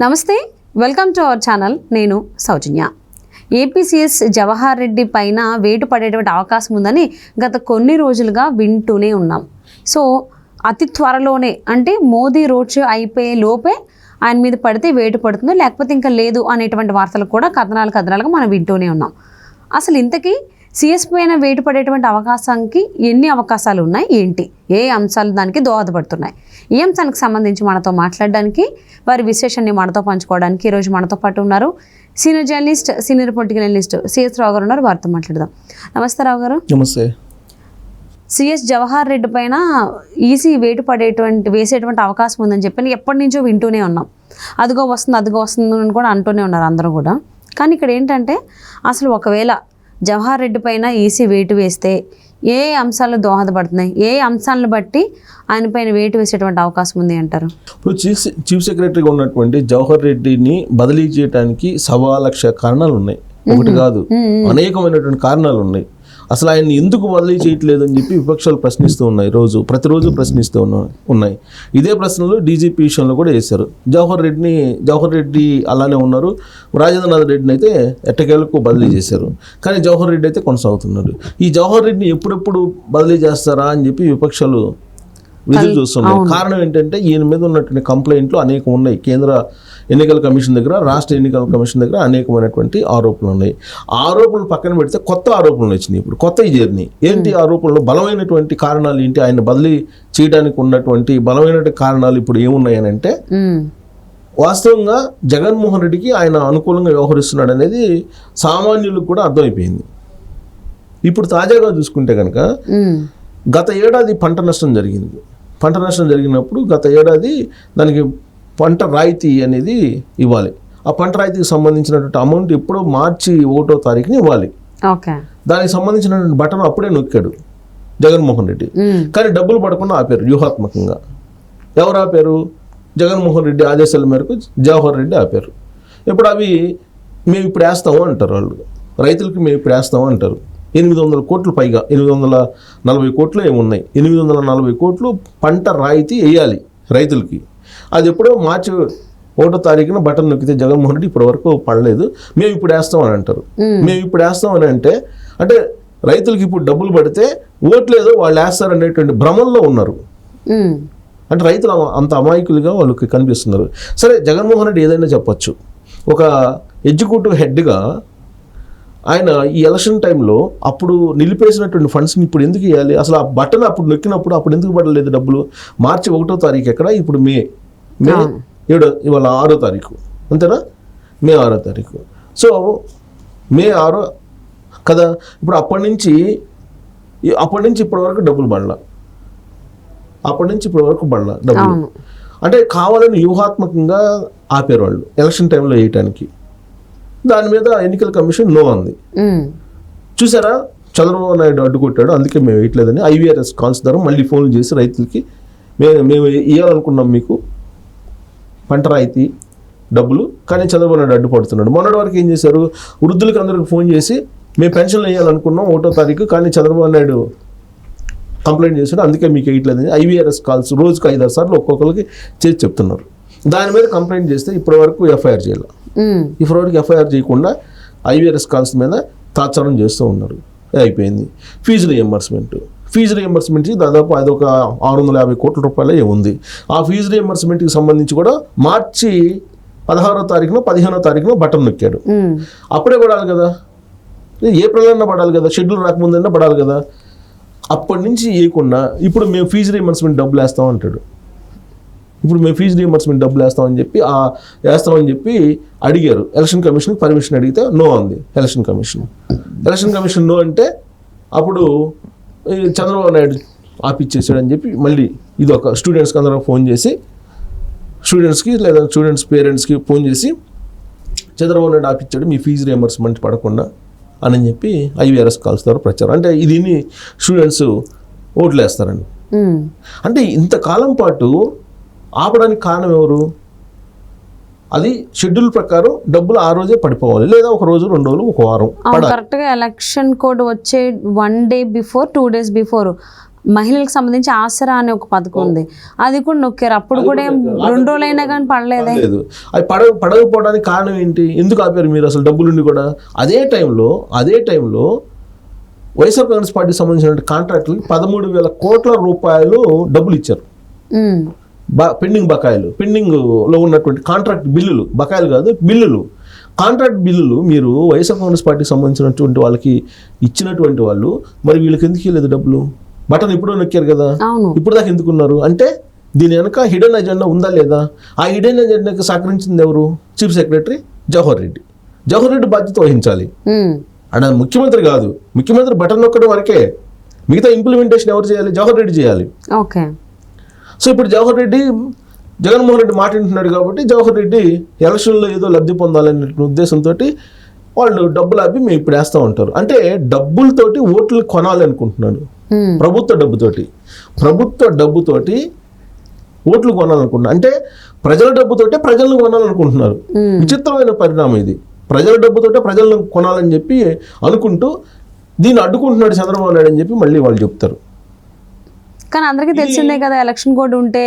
నమస్తే, welcome to our channel. నేను సౌజన్య. APCS Jawahar Reddy పైన వేటు పడేటువంటి అవకాశం ఉందని గత కొన్ని రోజులుగా వింటూనే ఉన్నాం. సో అతి త్వరలోనే అంటే మోదీ రోడ్ షో అయిపోయే లోపే ఆయన మీద పడితే వేటు పడుతుందో లేకపోతే ఇంకా లేదు అనేటువంటి వార్తలు కూడా కథనాలుగా మనం వింటూనే ఉన్నాం. అసలు ఇంతకీ సిఎస్ పైన వేటు పడేటువంటి అవకాశానికి ఎన్ని అవకాశాలు ఉన్నాయి, ఏంటి, ఏ అంశాలు దానికి దోహదపడుతున్నాయి? ఈ అంశానికి సంబంధించి మనతో మాట్లాడడానికి, వారి విశ్లేషణని మనతో పంచుకోవడానికి ఈరోజు మనతో పాటు ఉన్నారు senior journalist, senior political analyst CS Rao గారు ఉన్నారు. వారితో మాట్లాడదాం. నమస్తే రావు గారు. నమస్తే. సిఎస్ జవహర్ రెడ్డి పైన ఈసీ వేటు వేసేటువంటి అవకాశం ఉందని చెప్పి ఎప్పటి నుంచో వింటూనే ఉన్నాం. అదిగో వస్తుంది అని కూడా అంటూనే ఉన్నారు అందరూ కూడా. కానీ ఇక్కడ ఏంటంటే అసలు ఒకవేళ జవహర్ రెడ్డి పైన ఈసీ వేటు వేస్తే ఏ అంశాలు దోహదపడుతున్నాయి, ఏ అంశాలను బట్టి ఆయన పైన వేటు వేసేటువంటి అవకాశం ఉంది అంటారు? ఇప్పుడు చీఫ్ సెక్రటరీగా ఉన్నటువంటి జవహర్ రెడ్డిని బదిలీ చేయడానికి 1,00,000 కారణాలు ఉన్నాయి. ఒకటి కాదు, అనేకమైనటువంటి కారణాలు ఉన్నాయి. అసలు ఆయన ఎందుకు బదిలీ చేయట్లేదు అని చెప్పి విపక్షాలు ప్రశ్నిస్తూ ఉన్నాయి. ప్రతిరోజు ప్రశ్నిస్తూ ఉన్నాయి. ఇదే ప్రశ్నలు డీజీపీ విషయంలో కూడా వేశారు. జవహర్ రెడ్డి అలానే ఉన్నారు. రాజేంద్రనాథ్ రెడ్డిని అయితే ఎట్టకేలకు బదిలీ చేశారు. కానీ జవహర్ రెడ్డి అయితే కొనసాగుతున్నారు. ఈ జవహర్ రెడ్డిని ఎప్పుడెప్పుడు బదిలీ చేస్తారా అని చెప్పి విపక్షాలు విధులు చూస్తున్నాయి. కారణం ఏంటంటే ఈయన మీద ఉన్నటువంటి కంప్లైంట్లు అనేకం ఉన్నాయి. కేంద్ర ఎన్నికల కమిషన్ దగ్గర, రాష్ట్ర ఎన్నికల కమిషన్ దగ్గర అనేకమైనటువంటి ఆరోపణలు ఉన్నాయి. ఆరోపణలు పక్కన పెడితే కొత్త ఆరోపణలు వచ్చినాయి. ఇప్పుడు కొత్త చేరినాయి. ఏంటి ఆరోపణలు? బలమైనటువంటి కారణాలు ఏంటి? ఆయన బదిలీ చేయడానికి ఉన్నటువంటి బలమైనటువంటి కారణాలు ఇప్పుడు ఏమున్నాయని అంటే, వాస్తవంగా జగన్మోహన్ రెడ్డికి ఆయన అనుకూలంగా వ్యవహరిస్తున్నాడు అనేది సామాన్యులకు కూడా అర్థమైపోయింది. ఇప్పుడు తాజాగా చూసుకుంటే కనుక గత ఏడాది పంట నష్టం జరిగింది. పంట నష్టం జరిగినప్పుడు గత ఏడాది దానికి పంట రాయితీ అనేది ఇవ్వాలి. ఆ పంట రాయితీకి సంబంధించినటువంటి అమౌంట్ ఎప్పుడో మార్చి 1వ తారీఖుని ఇవ్వాలి. దానికి సంబంధించినటువంటి బటన్ అప్పుడే నొక్కాడు జగన్మోహన్ రెడ్డి. కానీ డబ్బులు పడకుండా ఆపారు వ్యూహాత్మకంగా. ఎవరు ఆపారు? జగన్మోహన్ రెడ్డి ఆదేశాల మేరకు జవహర్ రెడ్డి ఆపారు. ఇప్పుడు అవి మేము ఇప్పుడు వేస్తాము అంటారు వాళ్ళు. రైతులకి మేము ఇప్పుడు వేస్తాము అంటారు. 800 కోట్లు పైగా, 840 కోట్లు ఏమున్నాయి. 840 కోట్లు పంట రాయితీ వేయాలి రైతులకి. అది ఎప్పుడో మార్చి 1వ తారీఖున బటన్ నొక్కితే జగన్మోహన్ రెడ్డి ఇప్పటి వరకు పడలేదు. మేము ఇప్పుడు వేస్తామని అంటారు. మేము ఇప్పుడు వేస్తామని అంటే రైతులకి ఇప్పుడు డబ్బులు పడితే ఓట్లేదో వాళ్ళు వేస్తారనేటువంటి భ్రమంలో ఉన్నారు. అంటే రైతులు అంత అమాయకులుగా వాళ్ళకి కనిపిస్తున్నారు. సరే, జగన్మోహన్ రెడ్డి ఏదైనా చెప్పచ్చు. ఒక ఎగ్జిక్యూటివ్ హెడ్గా ఆయన ఈ ఎలక్షన్ టైంలో అప్పుడు నిలిపేసినటువంటి ఫండ్స్ని ఇప్పుడు ఎందుకు ఇవ్వాలి? అసలు ఆ బటన్ అప్పుడు నొక్కినప్పుడు అప్పుడు ఎందుకు పడలేదు డబ్బులు? మార్చి 1వ తారీఖు ఎక్కడ? ఇప్పుడు మే 7, ఇవాళ 6వ తారీఖు, అంతేనా? మే 6వ తారీఖు. సో మే 6 కదా. ఇప్పుడు అప్పటి నుంచి ఇప్పటి వరకు డబ్బులు పడలా. డబ్బులు అంటే కావాలని వ్యూహాత్మకంగా ఆపారు వాళ్ళు ఎలక్షన్ టైంలో వేయటానికి. దాని మీద ఎన్నికల కమిషన్ నో అంది. చూసారా, చంద్రబాబు నాయుడు అడ్డుకొట్టాడు, అందుకే మేము వేయట్లేదని IVRS కాల్స్ ద్వారా మళ్ళీ ఫోన్లు చేసి రైతులకి మేము ఇవ్వాలనుకున్నాం మీకు పంట రాయితీ డబ్బులు, కానీ చంద్రబాబు నాయుడు అడ్డుపడుతున్నాడు. మొన్నటి వరకు ఏం చేశారు? వృద్ధులకి అందరికి ఫోన్ చేసి మేము పెన్షన్లు వేయాలనుకున్నాం 1వ తారీఖు, కానీ చంద్రబాబు నాయుడు కంప్లైంట్ చేశాడు, అందుకే మీకు వేయట్లేదని IVRS కాల్స్ రోజుకు 5-6 సార్లు ఒక్కొక్కరికి చేసి చెప్తున్నారు. దాని మీద కంప్లైంట్ చేస్తే ఇప్పటి వరకు FIR చేయాలి. ఇప్పటివరకు FIR చేయకుండా IVRS కాల్స్ మీద తాత్సారం చేస్తూ ఉన్నారు. అయిపోయింది. ఫీజు రియంబర్స్మెంట్ దాదాపు అదొక 650 కోట్ల రూపాయలే ఉంది. ఆ ఫీజు రియంబర్స్మెంట్కి సంబంధించి కూడా మార్చి 16వ తారీఖున 15వ తారీఖున బటన్ నొక్కాడు. అప్పుడే పడాలి కదా, ఏప్రిల్ అన్నా పడాలి కదా, షెడ్యూల్ రాకముందన్నా పడాలి కదా. అప్పటి నుంచి వేయకుండా ఇప్పుడు మేము ఫీజు రియంబర్స్మెంట్ డబ్బులు వేస్తాం అంటాడు. వేస్తామని చెప్పి అడిగారు. ఎలక్షన్ కమిషన్కి పర్మిషన్ అడిగితే నో అంది ఎలక్షన్ కమిషన్ నో అంటే అప్పుడు చంద్రబాబు నాయుడు ఆపిచ్చేసాడని చెప్పి మళ్ళీ ఇది ఒక స్టూడెంట్స్కి అందరూ ఫోన్ చేసి, లేదా స్టూడెంట్స్ పేరెంట్స్కి ఫోన్ చేసి చంద్రబాబు నాయుడు ఆపిచ్చాడు మీ ఫీజు రియంబర్స్మెంట్ పడకుండా అని చెప్పి IVRS కాల్స్ ద్వారా ప్రచారం. అంటే ఇది స్టూడెంట్స్ ఓట్లు వేస్తారండి. అంటే ఇంతకాలం పాటు ఆపడానికి కారణం ఎవరు? అది షెడ్యూల్ ప్రకారం డబ్బులు ఆ రోజే పడిపోవాలి, లేదా ఒక రోజు 2 రోజులు, ఒక వారం. కరెక్ట్గా ఎలక్షన్ కోడ్ వచ్చే 1 day బిఫోర్ 2 days బిఫోర్ మహిళలకు సంబంధించి ఆసరా అనే ఒక పథకం ఉంది, అది కూడా నొక్కారు. అప్పుడు కూడా 2 రోజులైనా కానీ పడలేదే. లేదు, అది పడకపోవడానికి కారణం ఏంటి? ఎందుకు ఆపారు మీరు అసలు డబ్బులుండి కూడా? అదే టైంలో వైఎస్ఆర్ కాంగ్రెస్ పార్టీకి సంబంధించిన కాంట్రాక్టులు 13,000 కోట్ల రూపాయలు డబ్బులు ఇచ్చారు. పెండింగ్ బకాయిలు, పెండింగ్లో ఉన్నటువంటి కాంట్రాక్ట్ బిల్లులు, బకాయిలు కాదు బిల్లులు, కాంట్రాక్ట్ బిల్లులు మీరు వైఎస్ఆర్ కాంగ్రెస్ పార్టీకి సంబంధించినటువంటి వాళ్ళకి ఇచ్చినటువంటి వాళ్ళు మరి వీళ్ళకి ఎందుకు ఇవ్వలేదు డబ్బులు? బటన్ ఇప్పుడు నొక్కారు కదా, ఇప్పుడు దాకా ఎందుకున్నారు అంటే దీని వెనక హిడెన్ ఎజెండా ఉందా లేదా? ఆ హిడెన్ ఎజెండాకి సహకరించింది ఎవరు? చీఫ్ సెక్రటరీ జవహర్ రెడ్డి బాధ్యత వహించాలి. అక్కడ ముఖ్యమంత్రి కాదు, ముఖ్యమంత్రి బటన్ నొక్కడం వరకే, మిగతా ఇంప్లిమెంటేషన్ ఎవరు చేయాలి? జవహర్ రెడ్డి చేయాలి. ఓకే. సో ఇప్పుడు జగన్మోహన్ రెడ్డి మాట వింటున్నాడు కాబట్టి జవహర్ రెడ్డి ఎలక్షన్లో ఏదో లబ్ధి పొందాలనే ఉద్దేశంతో వాళ్ళు డబ్బులు అవి మేము ఇప్పుడు వేస్తూ ఉంటారు. అంటే డబ్బులతోటి ఓట్లు కొనాలనుకుంటున్నాడు. ప్రభుత్వ డబ్బుతోటి ఓట్లు కొనాలనుకుంటున్నారు. అంటే ప్రజల డబ్బుతోటే ప్రజలను కొనాలనుకుంటున్నారు. విచిత్రమైన పరిణామం ఇది. ప్రజల డబ్బుతోటే ప్రజలను కొనాలని చెప్పి అనుకుంటూ దీన్ని అడ్డుకుంటున్నాడు చంద్రబాబు నాయుడు అని చెప్పి మళ్ళీ వాళ్ళు చెప్తారు. కానీ అందరికీ తెలిసిందే కదా, ఎలక్షన్ కోడ్ ఉంటే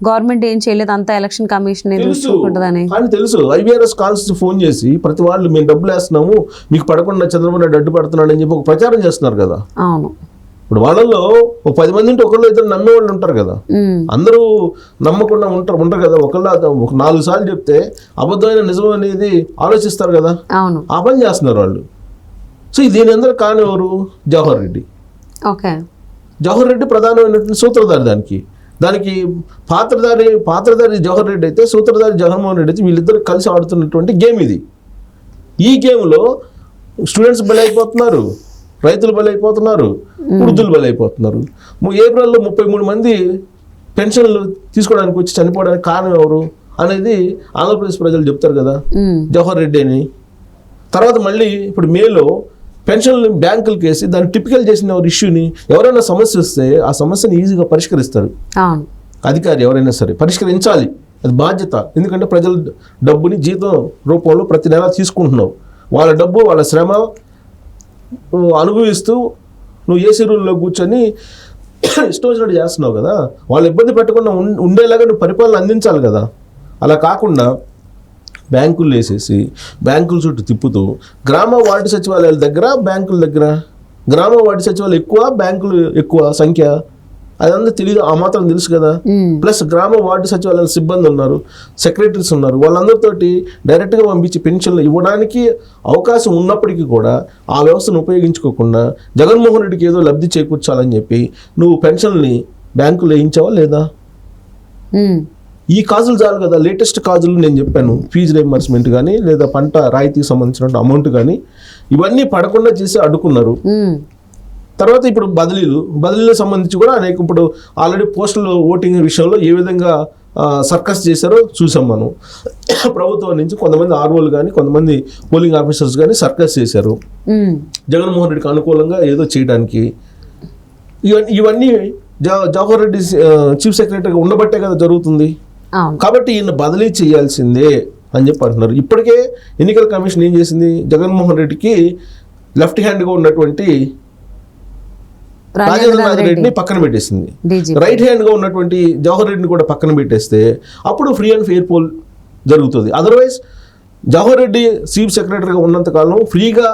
గవర్నమెంట్ ఏం చేయలేదు, అంతా ఎలక్షన్ కమిషన్ చూసుకుంటుందని. కానీ తెలుసు, IVRS కాల్స్ ఫోన్ చేసి ప్రతి వాళ్ళు మేము డబ్బులు వేస్తున్నాము మీకు పడకుండా చంద్రబాబు నాయుడు అడ్డుపడుతున్నాడు అని చెప్పి ఒక ప్రచారం చేస్తున్నారు కదా. అవును. ఇప్పుడు వాళ్ళల్లో ఒక 10 మంది ఉంటే ఒకళ్ళు ఇద్దరు నమ్మే వాళ్ళు ఉంటారు కదా. అందరూ నమ్మకుండా ఉంటారు కదా. ఒక 4 సార్లు చెప్తే అబద్ధమైన నిజం అనేది ఆలోచిస్తారు కదా. అవును, ఆ పని చేస్తున్నారు వాళ్ళు. సో దీని అందరూ కాని ఎవరు? జవహర్ రెడ్డి. ఓకే. జవహర్ రెడ్డి ప్రధానమైనటువంటి సూత్రధారి. దానికి పాత్రధారి జవహర్ రెడ్డి అయితే సూత్రధారి జగన్మోహన్ రెడ్డి అయితే వీళ్ళిద్దరు కలిసి ఆడుతున్నటువంటి గేమ్ ఇది. ఈ గేమ్లో స్టూడెంట్స్ బలైపోతున్నారు, రైతులు బలైపోతున్నారు, వృద్ధులు బలైపోతున్నారు. ఏప్రిల్లో 33 మంది పెన్షన్లు తీసుకోవడానికి వచ్చి చనిపోవడానికి కారణం ఎవరు అనేది ఆంధ్రప్రదేశ్ ప్రజలు చెప్తారు కదా, జవహర్ రెడ్డి అని. తర్వాత మళ్ళీ ఇప్పుడు మేలో పెన్షన్లు బ్యాంకులకు వేసి దాన్ని టిపికల్ చేసిన ఇష్యూని ఎవరైనా సమస్య వస్తే ఆ సమస్యని ఈజీగా పరిష్కరిస్తారు అధికారి ఎవరైనా సరే. పరిష్కరించాలి, అది బాధ్యత. ఎందుకంటే ప్రజల డబ్బుని జీతం రూపంలో ప్రతి నెల తీసుకుంటున్నావు. వాళ్ళ డబ్బు వాళ్ళ శ్రమ అనుభవిస్తూ నువ్వు ఏసీ రూల్లో కూర్చొని ఇష్టం వచ్చినట్టు చేస్తున్నావు కదా. వాళ్ళు ఇబ్బంది పెట్టకుండా ఉండేలాగా నువ్వు పరిపాలన అందించాలి కదా. అలా కాకుండా బ్యాంకులు వేసేసి బ్యాంకుల చుట్టూ తిప్పుతూ గ్రామ వార్డు సచివాలయాల దగ్గర బ్యాంకుల దగ్గర గ్రామ వార్డు సచివాలయాలు ఎక్కువ, బ్యాంకులు ఎక్కువ సంఖ్య, అదంతా తెలియదు. ఆ మాత్రం తెలుసు కదా. ప్లస్ గ్రామ వార్డు సచివాలయాల సిబ్బంది ఉన్నారు, సెక్రటరీస్ ఉన్నారు. వాళ్ళందరితోటి డైరెక్ట్గా పంపించి పెన్షన్లు ఇవ్వడానికి అవకాశం ఉన్నప్పటికీ కూడా ఆ వ్యవస్థను ఉపయోగించుకోకుండా జగన్మోహన్ రెడ్డికి ఏదో లబ్ధి చేకూర్చాలని చెప్పి నువ్వు పెన్షన్ని బ్యాంకులు వేయించావా లేదా? ఈ కాజులు చాలు కదా. లేటెస్ట్ కాజులు నేను చెప్పాను, ఫీజు రీయింబర్స్మెంట్ కానీ లేదా పంట రాయితీకి సంబంధించిన అమౌంట్ కానీ ఇవన్నీ పడకుండా చేసి అడ్డుకున్నారు. తర్వాత ఇప్పుడు బదిలీలకు సంబంధించి కూడా అనేక ఇప్పుడు ఆల్రెడీ పోస్టల్ ఓటింగ్ విషయంలో ఏ విధంగా సర్కస్ చేశారో చూసాం మనం. ప్రభుత్వం నుంచి కొంతమంది ఆర్ఓలు కానీ కొంతమంది పోలింగ్ ఆఫీసర్స్ కానీ సర్కస్ చేశారు జగన్మోహన్ రెడ్డికి అనుకూలంగా ఏదో చేయడానికి. ఇవన్నీ జవహర్ రెడ్డి చీఫ్ సెక్రటరీగా ఉండబట్టే కదా జరుగుతుంది. కాబట్టి ఈయన బదిలీ చేయాల్సిందే అని చెప్పి అంటున్నారు. ఇప్పటికే ఎన్నికల కమిషన్ ఏం చేసింది? జగన్మోహన్ రెడ్డికి లెఫ్ట్ హ్యాండ్గా ఉన్నటువంటి రాజేంద్రనాథ్ రెడ్డిని పక్కన పెట్టేసింది. రైట్ హ్యాండ్గా ఉన్నటువంటి జవహర్ రెడ్డిని కూడా పక్కన పెట్టేస్తే అప్పుడు ఫ్రీ అండ్ ఫెయిర్ పోల్ జరుగుతుంది. అదర్వైజ్ జవహర్ రెడ్డి చీఫ్ సెక్రటరీగా ఉన్నంతకాలం ఫ్రీగా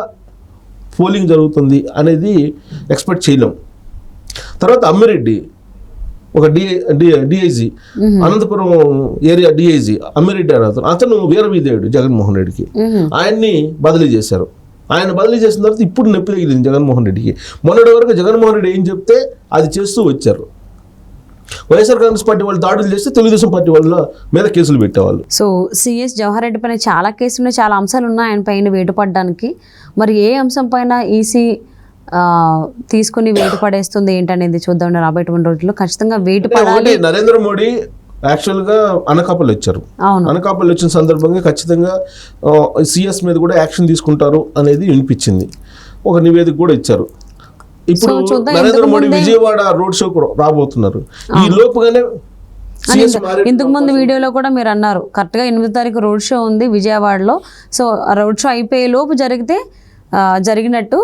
పోలింగ్ జరుగుతుంది అనేది ఎక్స్పెక్ట్ చేయలేం. తర్వాత అమ్మిరెడ్డి ఒక DIG, Anantapuram area DIG Ammireddy అని అతను వీరవిధేయుడు జగన్మోహన్ రెడ్డికి. ఆయన్ని బదిలీ చేశారు. ఆయన బదిలీ చేసిన తర్వాత ఇప్పుడు నొప్పి తగిలింది జగన్మోహన్ రెడ్డికి. మొన్నటి వరకు జగన్మోహన్ రెడ్డి ఏం చెప్తే అది చేస్తూ వచ్చారు. వైఎస్ఆర్ కాంగ్రెస్ పార్టీ వాళ్ళు దాడులు చేస్తే తెలుగుదేశం పార్టీ వాళ్ళ మీద కేసులు పెట్టేవాళ్ళు. సో సిఎస్ జవహర్ రెడ్డి పైన చాలా కేసులు ఉన్నాయి, చాలా అంశాలు ఉన్నాయి ఆయన పైన వేటు పడడానికి. మరి ఏ అంశం పైన ఈసీ తీసుకుని వేటు పడేస్తుంది ఏంటనేది చూద్దాం రాబోయేటువంటి రోజుల్లో. ఖచ్చితంగా వేటు పడాలి. నరేంద్ర మోడీ యాక్చువల్గా అనకాపల్లి వచ్చారు. అనకాపల్లి వచ్చిన సందర్భంగా ఖచ్చితంగా సిఎస్ మీద కూడా యాక్షన్ తీసుకుంటారు అనేది వినిపించింది. ఒక నివేదిక కూడా ఇచ్చారు. ఇప్పుడు నరేంద్ర మోడీ విజయవాడ రోడ్ షో రాబోతున్నారు. ఈ లోపుగానే ఇంతకు ముందు వీడియోలో కూడా మీరు అన్నారు కరెక్ట్గా 8వ తారీఖు రోడ్ షో ఉంది విజయవాడలో. సో రోడ్ షో అయిపోయే లోపు జరిగితే జరిగినట్టు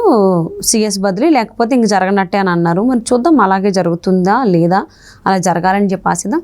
సిఎస్ బదిలీ, లేకపోతే ఇంక జరగనట్టే అని అన్నారు. మరి చూద్దాం అలాగే జరుగుతుందా లేదా, అలా జరగాలని చెప్పి ఆశిద్దాం.